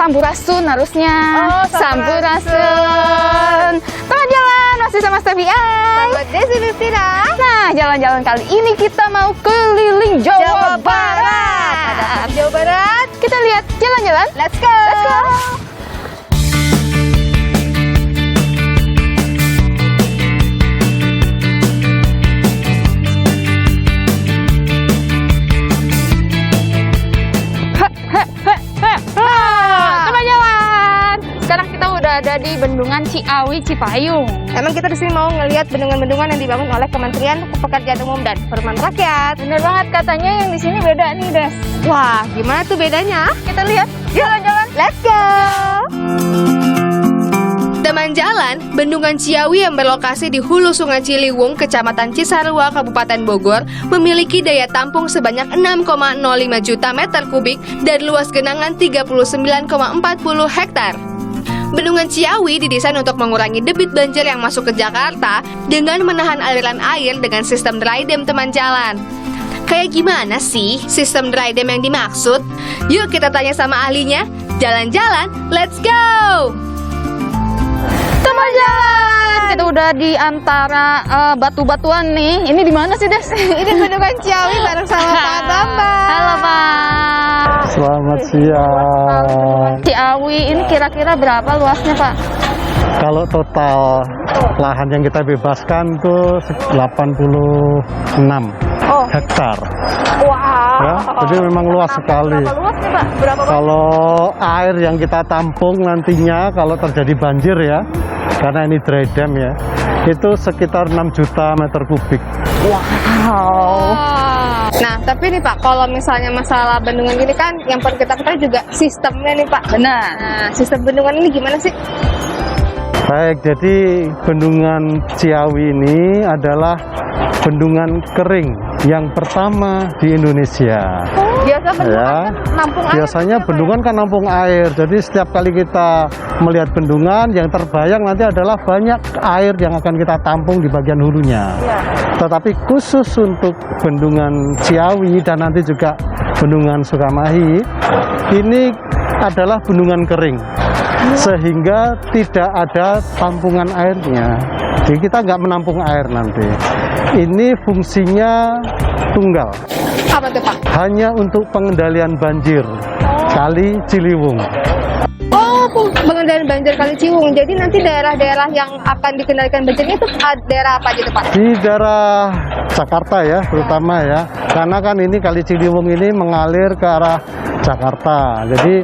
Sampurasun harusnya. Oh, Sampurasun. Tengah jalan masih sama Steffi Ai. Sama Desi Justina. Nah, jalan-jalan kali ini kita mau keliling Jawa Barat. Ada Jawa Barat. Kita lihat jalan-jalan. Let's go. Let's go. Tengah jalan. Sekarang kita udah ada di Bendungan Ciawi Cipayung. Emang kita di sini mau ngelihat bendungan-bendungan yang dibangun oleh Kementerian Pekerjaan Umum dan Perumahan Rakyat. Bener banget, katanya yang di sini beda nih, Des. Wah, gimana tuh bedanya? Kita lihat jalan-jalan. Let's go. Teman jalan, Bendungan Ciawi yang berlokasi di hulu Sungai Ciliwung, Kecamatan Cisarua, Kabupaten Bogor, memiliki daya tampung sebanyak 6,05 juta meter kubik dan luas genangan 39,40 hektar. Bendungan Ciawi didesain untuk mengurangi debit banjir yang masuk ke Jakarta dengan menahan aliran air dengan sistem dry dam, teman jalan. Kayak gimana sih sistem dry dam yang dimaksud? Yuk kita tanya sama ahlinya. Jalan-jalan, let's go! Teman jalan. Kita udah di antara batu-batuan nih. Ini di mana sih, Des? Ini Bendungan Ciawi bareng sama Pak Bambang. Halo, Pak. Selamat siang. Ciawi ini kira-kira berapa luasnya, Pak? Kalau total lahan yang kita bebaskan tuh 86 hektar. Wow. Ya, jadi memang luas sekali. Berapa luas nih, Pak? Berapa Pak? Kalau air yang kita tampung nantinya kalau terjadi banjir ya, karena ini dry dam ya, itu sekitar 6 juta meter kubik. Wow. Nah, tapi nih Pak, kalau misalnya masalah bendungan gini kan, yang perlu kita ketahui juga sistemnya nih Pak. Benar. Nah, sistem bendungan ini gimana sih? Baik, jadi bendungan Ciawi ini adalah bendungan kering yang pertama di Indonesia. Biasa bendungan Ya, kan nampung air. biasanya gitu ya, Pak, bendungan kan nampung air. Jadi setiap kali kita melihat bendungan, yang terbayang nanti adalah banyak air yang akan kita tampung di bagian hulunya. ya? Tetapi khusus untuk bendungan Ciawi dan nanti juga bendungan Sukamahi, ini adalah bendungan kering. Sehingga tidak ada tampungan airnya. Jadi kita nggak menampung air nanti. Ini fungsinya tunggal, Apa tuh Pak? hanya untuk pengendalian banjir Kali Ciliwung. Oh, pengendalian banjir Kali Ciliwung. Jadi nanti daerah-daerah yang akan dikendalikan banjirnya itu daerah apa aja tuh Pak? Di daerah Jakarta ya, terutama ya, karena kan ini Kali Ciliwung ini mengalir ke arah Jakarta. Jadi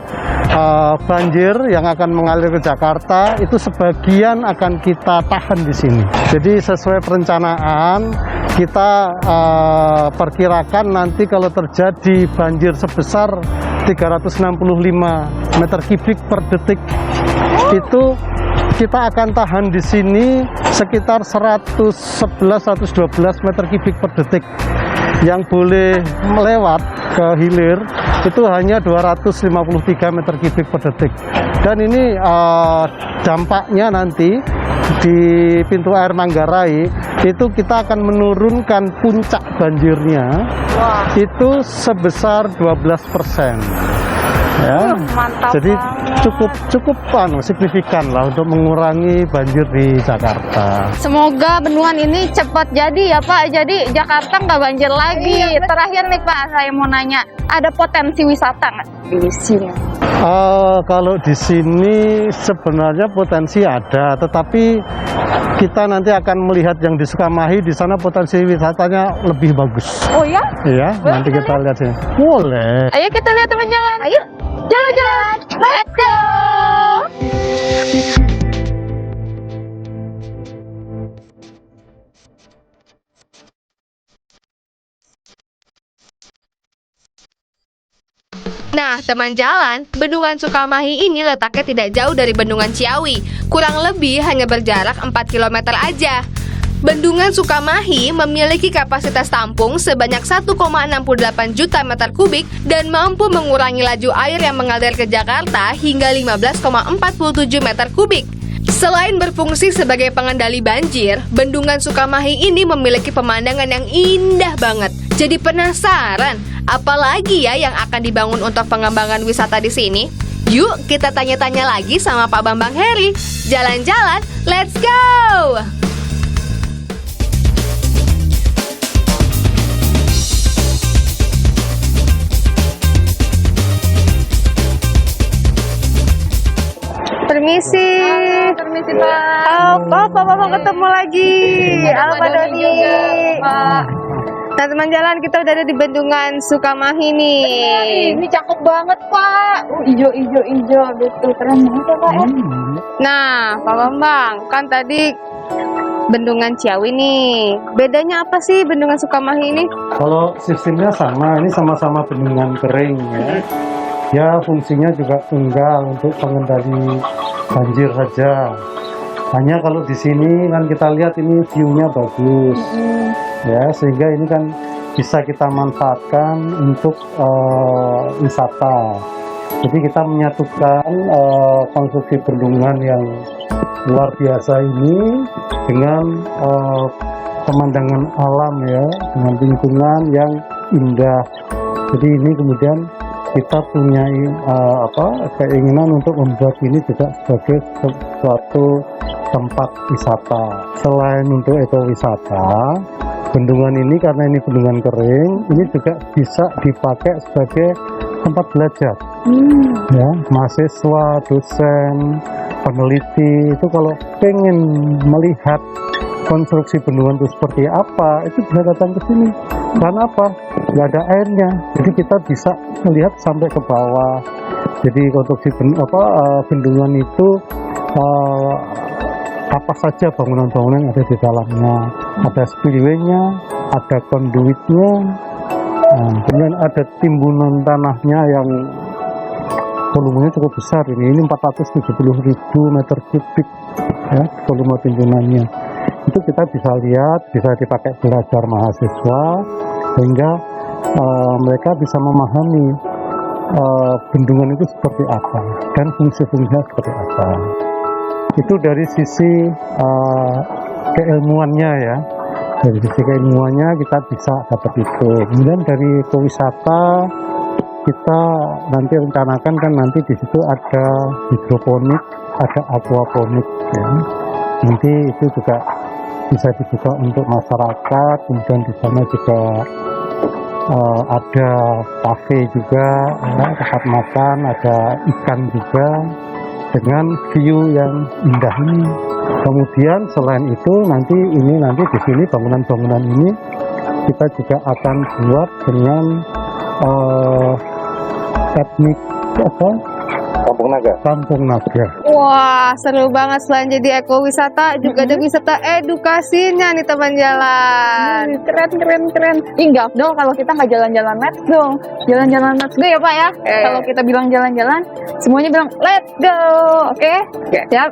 banjir yang akan mengalir ke Jakarta itu sebagian akan kita tahan di sini. Jadi sesuai perencanaan kita perkirakan nanti kalau terjadi banjir sebesar 365 meter kubik per detik, itu kita akan tahan di sini sekitar 111-112 meter kubik per detik. Yang boleh melewat ke hilir itu hanya 253 meter kubik per detik. Dan ini dampaknya nanti di pintu air Manggarai itu kita akan menurunkan puncak banjirnya itu sebesar 12%. Ya, Mantap. jadi cukup signifikan lah untuk mengurangi banjir di Jakarta. Semoga bendungan ini cepat jadi ya, Pak. Jadi Jakarta nggak banjir lagi. Terakhir nih, Pak, saya mau nanya, ada potensi wisata nggak di sini? Kalau di sini sebenarnya potensi ada, tetapi kita nanti akan melihat yang di Sukamahi, di sana potensi wisatanya lebih bagus. Oh ya? Iya, nanti kita lihat sini. Boleh. Ayo kita lihat teman jalan. Ayo. Jalan-jalan. Let's go. Nah, teman jalan, Bendungan Sukamahi ini letaknya tidak jauh dari Bendungan Ciawi, kurang lebih hanya berjarak 4 km aja. Bendungan Sukamahi memiliki kapasitas tampung sebanyak 1,68 juta meter kubik dan mampu mengurangi laju air yang mengalir ke Jakarta hingga 15,47 meter kubik. Selain berfungsi sebagai pengendali banjir, Bendungan Sukamahi ini memiliki pemandangan yang indah banget. Jadi penasaran, apalagi ya yang akan dibangun untuk pengembangan wisata di sini? Yuk kita tanya-tanya lagi sama Pak Bambang Heri. Jalan-jalan, let's go! Permisi. Permisi Pak. Pak ketemu lagi. Halo Pak Doni. Pak. Nah teman jalan, kita udah ada di Bendungan Sukamahi nih. Ini cakep banget Pak. Ijo, betul keren banget ya Pak. Nah Pak Bambang, kan tadi Bendungan Ciawi nih. Bedanya apa sih Bendungan Sukamahi ini? Kalau sistemnya sama, ini sama-sama bendungan kering ya. Ya fungsinya juga tunggal untuk pengendali banjir saja. Hanya kalau di sini kan kita lihat ini view-nya bagus, ya sehingga ini kan bisa kita manfaatkan untuk wisata. Jadi kita menyatukan konstruksi bendungan yang luar biasa ini dengan pemandangan alam ya, dengan lingkungan yang indah. Jadi ini kemudian kita punya keinginan untuk membuat ini juga sebagai suatu tempat wisata. Selain untuk ekowisata, bendungan ini karena ini bendungan kering, ini juga bisa dipakai sebagai tempat belajar. Ya, mahasiswa, dosen, peneliti itu kalau pengen melihat konstruksi bendungan itu seperti apa, itu bisa datang ke sini. Karena apa? Nggak ada airnya, jadi kita bisa melihat sampai ke bawah. Jadi konstruksi bendungan itu apa saja bangunan-bangunan yang ada di dalamnya. Ada spillway-nya, ada conduitnya, kemudian ada timbunan tanahnya yang volumenya cukup besar. Ini 470.000 meter kubik ya, volume timbunannya. Itu kita bisa lihat, bisa dipakai belajar mahasiswa, sehingga mereka bisa memahami bendungan itu seperti apa dan fungsi-fungsinya seperti apa. Itu dari sisi keilmuannya ya, dari sisi keilmuannya kita bisa dapat itu. Kemudian dari wisata kita nanti rencanakan kan nanti di situ ada hidroponik, ada aquaponik ya. Nanti itu juga bisa dibuka untuk masyarakat. Kemudian di sana juga ada kafe juga, ya, tempat makan, ada ikan juga dengan view yang indah ini. Kemudian selain itu nanti di sini bangunan-bangunan ini kita juga akan buat dengan etnik Kampung Naga. Wah, seru banget. Selain jadi ekowisata, juga ada wisata edukasinya nih teman jalan. Keren. Enggak dong kalau kita nggak jalan-jalan, let's go. Jalan-jalan let's go ya Pak ya. Kalau kita bilang jalan-jalan, semuanya bilang let's go. Oke? Siap.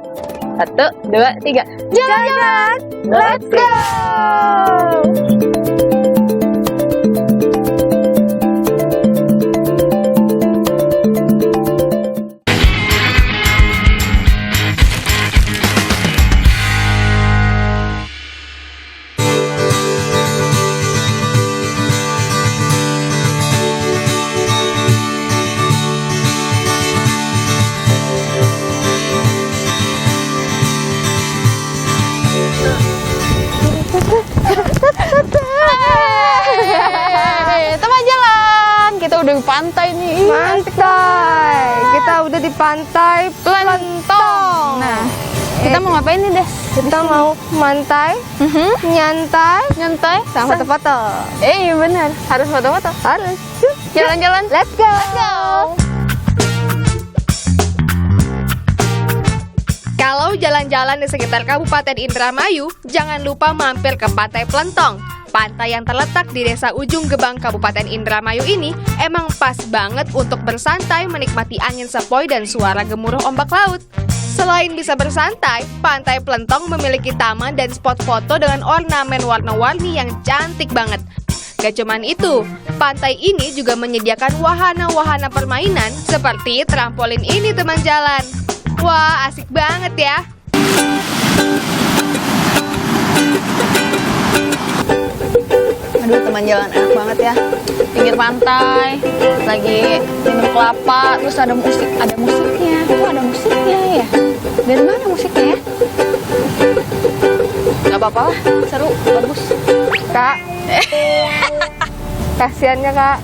1, 2, 3. Jalan-jalan, let's go. Teman jalan, kita udah di pantai nih. Pantai. Kita udah di pantai Plentong. Nah, kita mau ngapain nih deh? Kita mau mantai, nyantai, sama foto-foto. Iya benar, harus foto-foto. Harus. Jalan-jalan, Let's go. Kalau jalan-jalan di sekitar Kabupaten Indramayu, jangan lupa mampir ke Pantai Plentong. Pantai yang terletak di Desa Ujung Gebang, Kabupaten Indramayu ini emang pas banget untuk bersantai menikmati angin sepoi dan suara gemuruh ombak laut. Selain bisa bersantai, Pantai Plentong memiliki taman dan spot foto dengan ornamen warna-warni yang cantik banget. Gak cuman itu, pantai ini juga menyediakan wahana-wahana permainan seperti trampolin ini teman jalan. Wah, asik banget ya. Aduh teman jalan enak banget ya. Pinggir pantai, lagi minum kelapa, terus ada musiknya. Kok ada musiknya ya? Dari mana musiknya ya? Gak apa-apa lah, seru, bagus. Kak. Kasiannya Kak.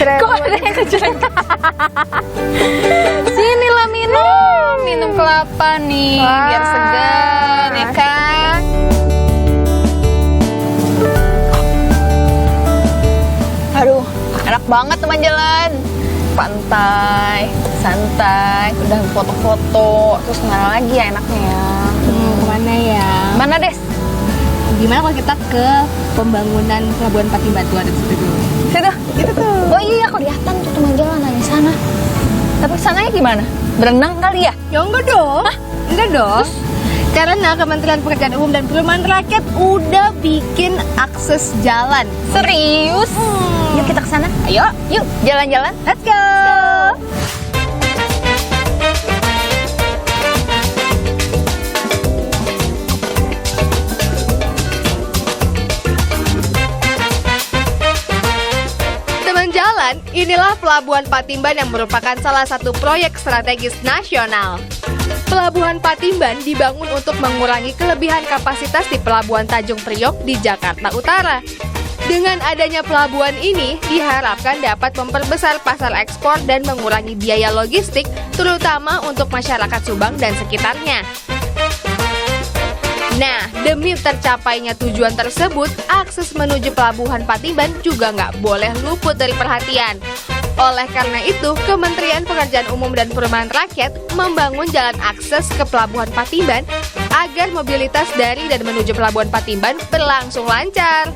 Kok ada yang kejelang? Sini lah minum kelapa nih, Wah. biar segar ya kan. Aduh, enak banget teman jalan. Pantai, santai, udah foto-foto, terus mana lagi ya enaknya? Kemana ya? Mana Des? Gimana kalau kita ke pembangunan Pelabuhan Patimban tuh ada di situ dulu? Situ, gitu tuh. Oh iya, kelihatan tuh teman jalan di sana. Tapi sananya gimana? Berenang kali ya? Ya enggak dong. Enggak dong. Karena Kementerian Pekerjaan Umum dan Perumahan Rakyat udah bikin akses jalan. Serius? Yuk kita ke sana. Ayo, yuk jalan-jalan. Let's go. Teman jalan, inilah Pelabuhan Patimban yang merupakan salah satu proyek strategis nasional. Pelabuhan Patimban dibangun untuk mengurangi kelebihan kapasitas di Pelabuhan Tanjung Priok di Jakarta Utara. Dengan adanya pelabuhan ini, diharapkan dapat memperbesar pasar ekspor dan mengurangi biaya logistik, terutama untuk masyarakat Subang dan sekitarnya. Nah, demi tercapainya tujuan tersebut, akses menuju Pelabuhan Patimban juga nggak boleh luput dari perhatian. Oleh karena itu, Kementerian Pekerjaan Umum dan Perumahan Rakyat membangun jalan akses ke Pelabuhan Patimban agar mobilitas dari dan menuju Pelabuhan Patimban berlangsung lancar.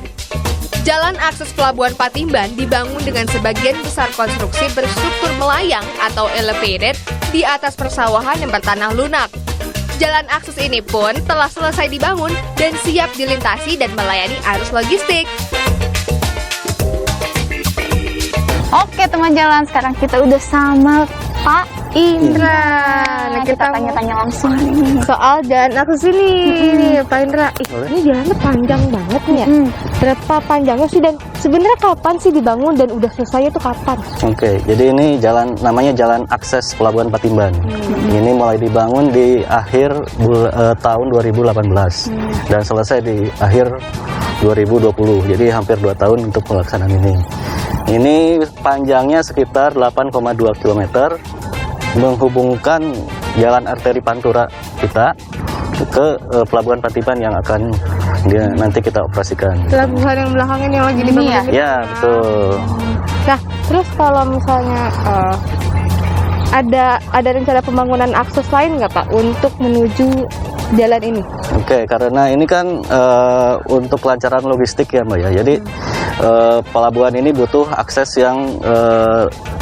Jalan akses Pelabuhan Patimban dibangun dengan sebagian besar konstruksi berstruktur melayang atau elevated di atas persawahan yang bertanah lunak. Jalan akses ini pun telah selesai dibangun dan siap dilintasi dan melayani arus logistik. Oke teman jalan, sekarang kita udah sama Pak Indra. Nah, kita kita tanya-tanya langsung nih. Soal jalan akses ini, nih, Pak Indra. Ini jalannya panjang banget nih ya. Berapa panjangnya sih dan sebenarnya kapan sih dibangun dan udah selesai itu kapan? Oke, jadi ini jalan namanya Jalan Akses Pelabuhan Patimban. Ini mulai dibangun di akhir tahun 2018 dan selesai di akhir 2020. Jadi hampir 2 tahun untuk pelaksanaan ini. Ini panjangnya sekitar 8,2 km menghubungkan jalan arteri Pantura kita ke Pelabuhan Patimban yang akan nanti kita operasikan. Pelabuhan yang belakang ini yang lagi Ini dibangun. ya? Ya, betul. Nah, terus kalau misalnya ada rencana pembangunan akses lain nggak Pak untuk menuju jalan ini? Oke, karena ini kan untuk kelancaran logistik ya Mbak ya. Jadi pelabuhan ini butuh akses yang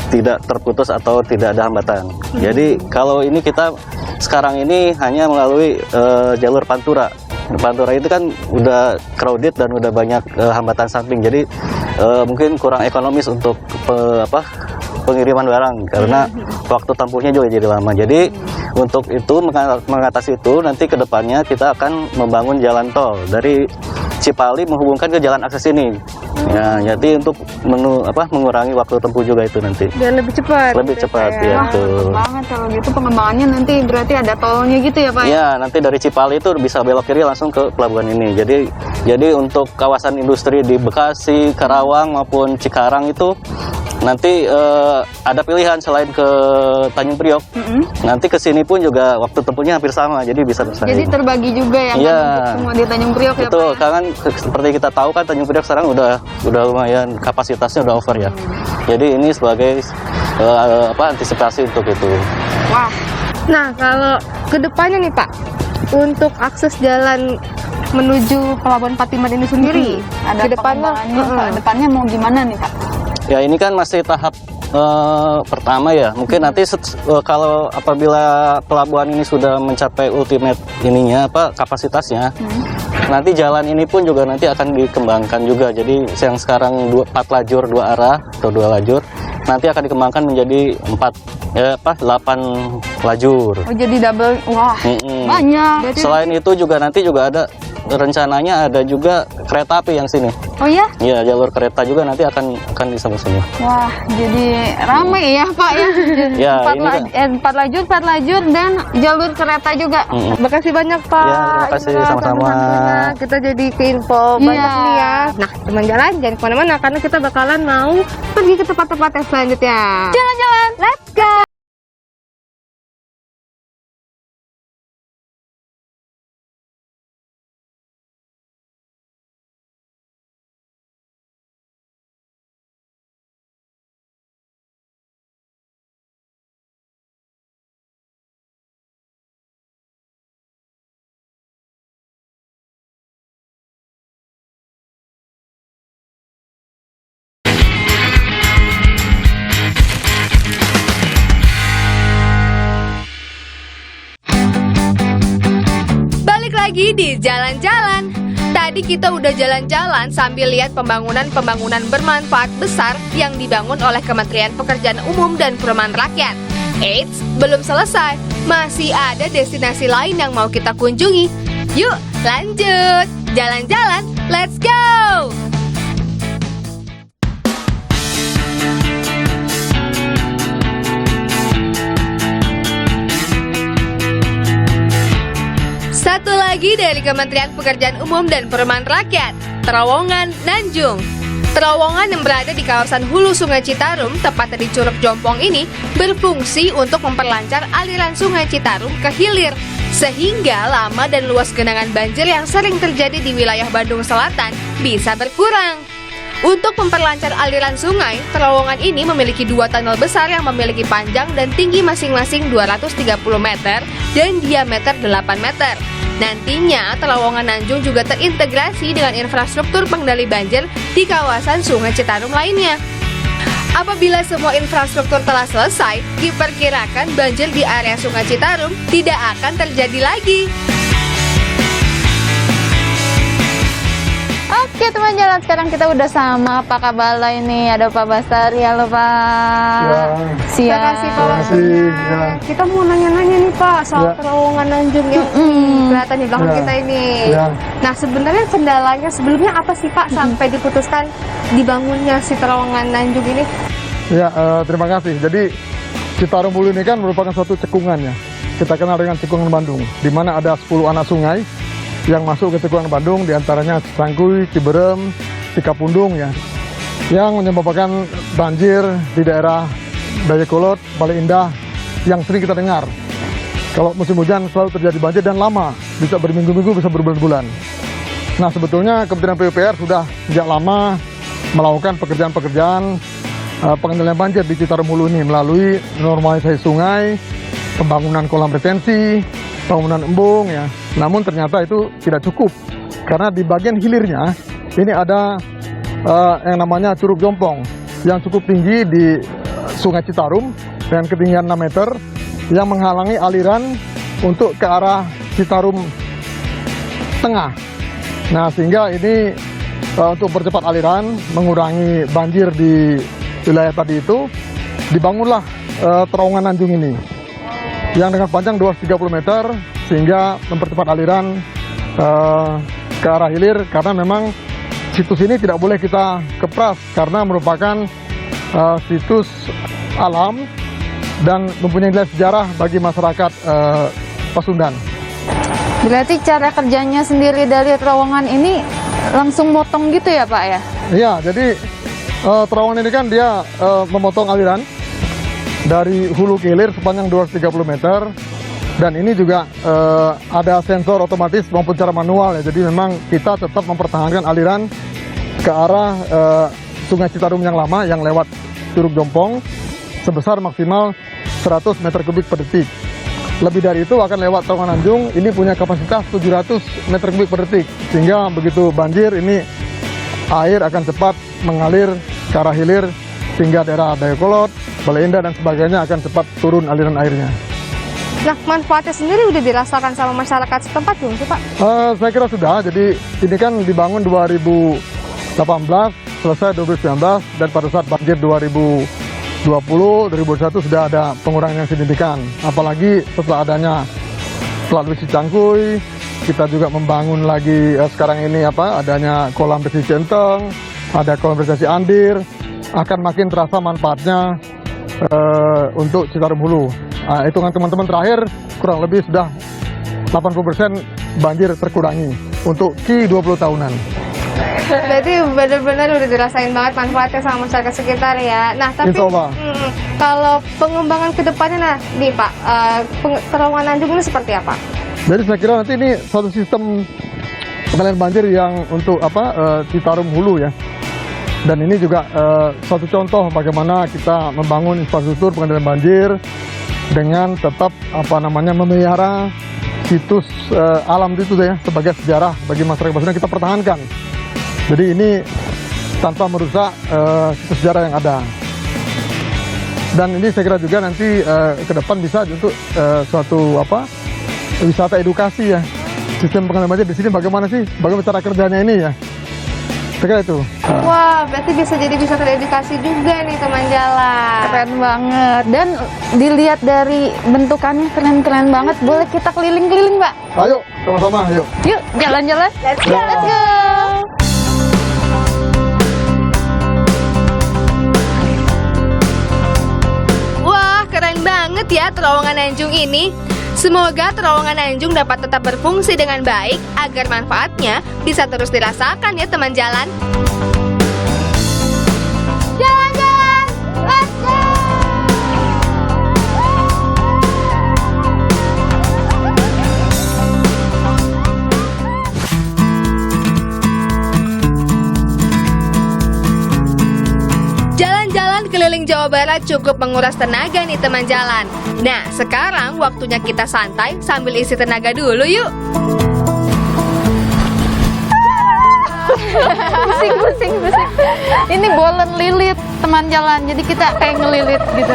tidak terputus atau tidak ada hambatan. Jadi kalau ini kita sekarang ini hanya melalui jalur Pantura. Pantura itu kan udah crowded dan udah banyak hambatan samping. Jadi mungkin kurang ekonomis untuk pengiriman barang karena waktu tempuhnya juga jadi lama. Jadi untuk itu mengatasi itu nanti ke depannya kita akan membangun jalan tol dari Cipali menghubungkan ke jalan akses ini. Ya, jadi untuk mengurangi waktu tempuh juga itu nanti. Biar lebih cepat. Lebih cepat ya, Wah, betul. mantap banget kalau gitu pengembangannya nanti berarti ada tolnya gitu ya Pak? Ya, nanti dari Cipali itu bisa belok kiri langsung ke pelabuhan ini. Jadi untuk kawasan industri di Bekasi, Karawang maupun Cikarang itu nanti ada pilihan selain ke Tanjung Priok. Nanti ke sini pun juga waktu tempuhnya hampir sama, jadi bisa bersaing. Jadi terbagi juga ya Iya. kan untuk semua di Tanjung Priok ya Betul, Pak? kan seperti kita tahu kan Tanjung Priok sekarang udah lumayan kapasitasnya udah over ya. Jadi ini sebagai antisipasi untuk itu. Wah, Nah, kalau kedepannya nih Pak, untuk akses jalan menuju Pelabuhan Patimban ini sendiri, ada kedepannya, depannya mau gimana nih Pak? Ya ini kan masih tahap pertama ya. Mungkin nanti kalau apabila pelabuhan ini sudah mencapai ultimate kapasitasnya, nanti jalan ini pun juga nanti akan dikembangkan juga. Jadi yang sekarang 4 lajur 2 arah atau 2 lajur, nanti akan dikembangkan menjadi 8 lajur. Oh jadi double, wah Mm-mm. banyak. Selain itu juga nanti juga ada rencananya ada juga kereta api yang sini. Oh ya? Iya, jalur kereta juga nanti akan di sana. Wah, jadi ramai ya Pak ya. Ya, ini kan. 4 lajur dan jalur kereta juga. Makasih banyak Pak. Ya, terima kasih, Indra, sama-sama. santunya. Kita jadi ke info banyak Iya. nih ya. Nah, teman jalan jangan kemana-mana karena kita bakalan mau pergi ke tempat-tempat yang selanjutnya. Jalan-jalan, let's go. Balik lagi di jalan-jalan. Tadi kita udah jalan-jalan sambil lihat pembangunan bermanfaat besar yang dibangun oleh Kementerian Pekerjaan Umum dan Perumahan Rakyat. Eits, belum selesai. Masih ada destinasi lain yang mau kita kunjungi. Yuk, lanjut. Jalan-jalan, let's go! Satu lagi dari Kementerian Pekerjaan Umum dan Perumahan Rakyat, Terowongan Nanjung. Terowongan yang berada di kawasan hulu Sungai Citarum, tepatnya di Curug Jompong ini, berfungsi untuk memperlancar aliran Sungai Citarum ke hilir, sehingga lama dan luas genangan banjir yang sering terjadi di wilayah Bandung Selatan bisa berkurang. Untuk memperlancar aliran sungai, terowongan ini memiliki 2 tunnel besar yang memiliki panjang dan tinggi masing-masing 230 meter dan diameter 8 meter. Nantinya, terowongan Nanjung juga terintegrasi dengan infrastruktur pengendali banjir di kawasan Sungai Citarum lainnya. Apabila semua infrastruktur telah selesai, diperkirakan banjir di area Sungai Citarum tidak akan terjadi lagi. Oke teman jalan, sekarang kita udah sama Pak Kabala ini. Ada Pak Basari, halo Pak. Siap. Terima kasih Pak. kasih, ya. Kita mau nanya-nanya nih Pak soal Ya. terowongan Nanjung yang kelihatan di belakang Ya. kita ini. Ya. Nah, sebenarnya kendalanya sebelumnya apa sih Pak sampai diputuskan dibangunnya si terowongan Nanjung ini? Ya, terima kasih. Jadi Citarum Hulu ini kan merupakan suatu cekungan ya. Kita kenal dengan cekungan Bandung, di mana ada 10 anak sungai yang masuk ke cekungan Bandung, diantaranya Cisangkuy, Ciberem, Cikapundung ya, yang menyebabkan banjir di daerah Dayakolot, Bale Indah yang sering kita dengar. Kalau musim hujan selalu terjadi banjir dan lama, bisa berminggu-minggu, bisa berbulan-bulan. Nah, sebetulnya Kementerian PUPR sudah sejak lama melakukan pekerjaan-pekerjaan pengendalian banjir di Citarum Hulu ini melalui normalisasi sungai, pembangunan kolam retensi, bangunan embung ya. Namun ternyata itu tidak cukup karena di bagian hilirnya ini ada yang namanya Curug Jompong yang cukup tinggi di Sungai Citarum dengan ketinggian 6 meter yang menghalangi aliran untuk ke arah Citarum Tengah. Nah, sehingga ini untuk percepat aliran, mengurangi banjir di wilayah tadi itu, dibangunlah terowongan Nanjung ini yang dengan panjang 230 meter sehingga mempercepat aliran ke arah hilir, karena memang situs ini tidak boleh kita kepras karena merupakan situs alam dan mempunyai nilai sejarah bagi masyarakat Pasundan. Berarti cara kerjanya sendiri dari terowongan ini langsung motong gitu ya Pak ya? Iya, jadi terowongan ini kan dia memotong aliran dari hulu ke hilir sepanjang 230 meter. Dan ini juga ada sensor otomatis maupun cara manual ya. Jadi memang kita tetap mempertahankan aliran ke arah Sungai Citarum yang lama yang lewat Curug Jompong sebesar maksimal 100 meter kubik per detik. Lebih dari itu akan lewat terowongan Nanjung, ini punya kapasitas 700 meter kubik per detik. Sehingga begitu banjir ini air akan cepat mengalir ke arah hilir sehingga daerah Dayakolot, Bale Indah dan sebagainya akan cepat turun aliran airnya. Nah, manfaatnya sendiri udah dirasakan sama masyarakat setempat belum sih Pak? Saya kira sudah. Jadi ini kan dibangun 2018, selesai 2019, dan pada saat banjir 2020, 2021 sudah ada pengurangan yang signifikan. Apalagi setelah adanya Plat Cisangkuy, kita juga membangun lagi sekarang ini adanya kolam bersih centeng, ada kolam bersih andir, akan makin terasa manfaatnya untuk Citarum Hulu. Hitungan teman-teman terakhir kurang lebih sudah 80% banjir terkurangi untuk Ki 20 tahunan. Berarti benar-benar udah dirasain banget manfaatnya sama masyarakat sekitar ya. Nah, tapi Insya Allah. Kalau pengembangan ke depannya nih Pak, terowongan Anjung ini seperti apa? Jadi saya kira nanti ini suatu sistem pengendalian banjir yang untuk Citarum Hulu ya. Dan ini juga suatu contoh bagaimana kita membangun infrastruktur pengendalian banjir dengan tetap memelihara situs alam itu ya sebagai sejarah bagi masyarakat kita pertahankan. Jadi ini tanpa merusak situs sejarah yang ada. Dan ini saya kira juga nanti ke depan bisa untuk suatu wisata edukasi ya. Sistem pengendalian banjir di sini bagaimana sih? Bagaimana cara kerjanya ini ya? Saya kira itu. Wah, berarti bisa jadi wisata edukasi juga nih teman jalan. Keren banget. Dan dilihat dari bentukannya keren-keren banget. Boleh kita keliling-keliling, Mbak? Ayo, sama-sama, ayo. Yuk, jalan-jalan. Let's go. Let's go. Wah, keren banget ya terowongan Anjung ini. Semoga terowongan Anjung dapat tetap berfungsi dengan baik agar manfaatnya bisa terus dirasakan ya teman jalan. Jalan-jalan, let's go! Jalan-jalan keliling Jawa Barat cukup menguras tenaga nih teman jalan. Nah, sekarang waktunya kita santai sambil isi tenaga dulu yuk. Pusing. Ini bolen lilit teman jalan. Jadi kita kayak ngelilit gitu.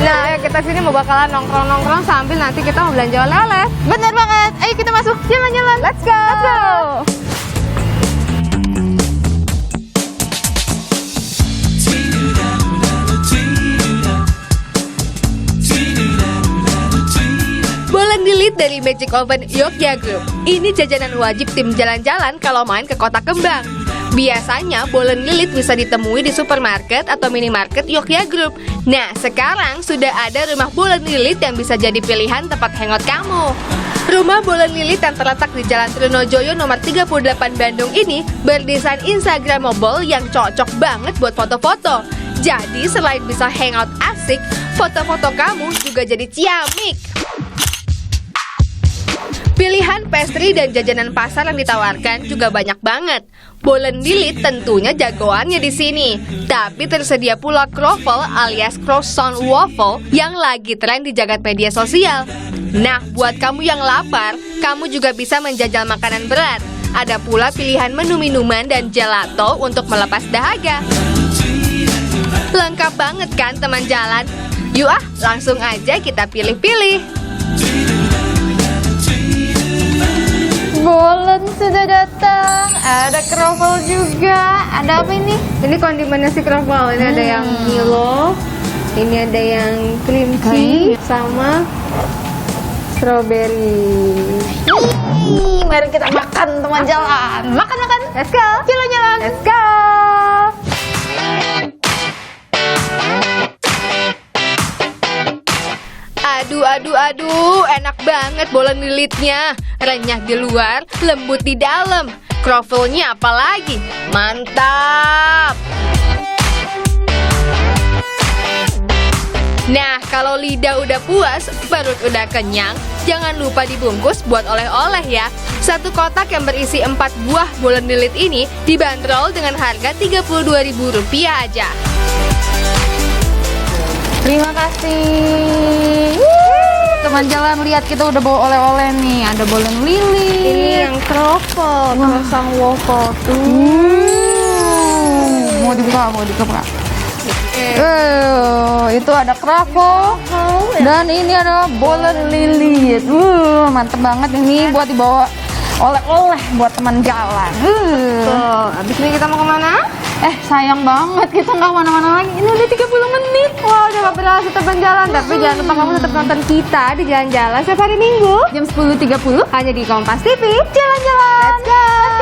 Nah, ayo kita sini mau bakalan nongkrong-nongkrong sambil nanti kita mau belanja oleh-oleh. Bener banget. Ayo kita masuk. Jalan-jalan. Let's go! Let's go. Bolen lilit dari Magic Oven Yogya Group. Ini jajanan wajib tim jalan-jalan kalau main ke Kota Kembang. Biasanya bolen lilit bisa ditemui di supermarket atau minimarket Yogya Group. Nah, sekarang sudah ada rumah bolen lilit yang bisa jadi pilihan tempat hangout kamu. Rumah bolen lilit yang terletak di Jalan Trunojoyo nomor 38 Bandung ini berdesain Instagramable yang cocok banget buat foto-foto. Jadi selain bisa hangout asik, foto-foto kamu juga jadi ciamik. Pilihan pastry dan jajanan pasar yang ditawarkan juga banyak banget. Bolen lilit tentunya jagoannya di sini. Tapi tersedia pula croffle alias croissant waffle yang lagi tren di jagat media sosial. Nah, buat kamu yang lapar, kamu juga bisa menjajal makanan berat. Ada pula pilihan menu minuman dan gelato untuk melepas dahaga. Lengkap banget kan teman jalan? Yuk langsung aja kita pilih-pilih. Bolen sudah datang. Ada croffle juga. Ada apa ini? Ini kondimennya si croffle. Ini ada yang Milo, ini ada yang cream cheese, sama strawberry. Mari kita makan teman jalan. Makan. Let's go! Jalan-jalan. Let's go! Aduh, enak banget bolen lilitnya. Renyah di luar, lembut di dalam. Croffle-nya apalagi, mantap. Nah, kalau lidah udah puas, perut udah kenyang, jangan lupa dibungkus buat oleh-oleh ya. Satu kotak yang berisi 4 buah bolen lilit ini dibanderol dengan harga Rp32.000 aja. Terima kasih. Teman jalan, lihat kita udah bawa oleh-oleh nih. Ada bolen lilit. Ini yang croffle, croissant waffle tuh. Mau dibuka. Itu ada croffle dan ini ada bolen lilit. Mantep banget ini buat dibawa oleh-oleh buat teman jalan. Tuh, abis ini kita mau kemana? Sayang banget kita nggak kemana-mana lagi. Ini udah 30 menit. Wah, udah gak berhasil tetap jalan. Tapi jangan lupa kamu tetap nonton kita di Jalan-Jalan setiap hari Minggu Jam 10.30 hanya di Kompas TV. Jalan-jalan. Let's go.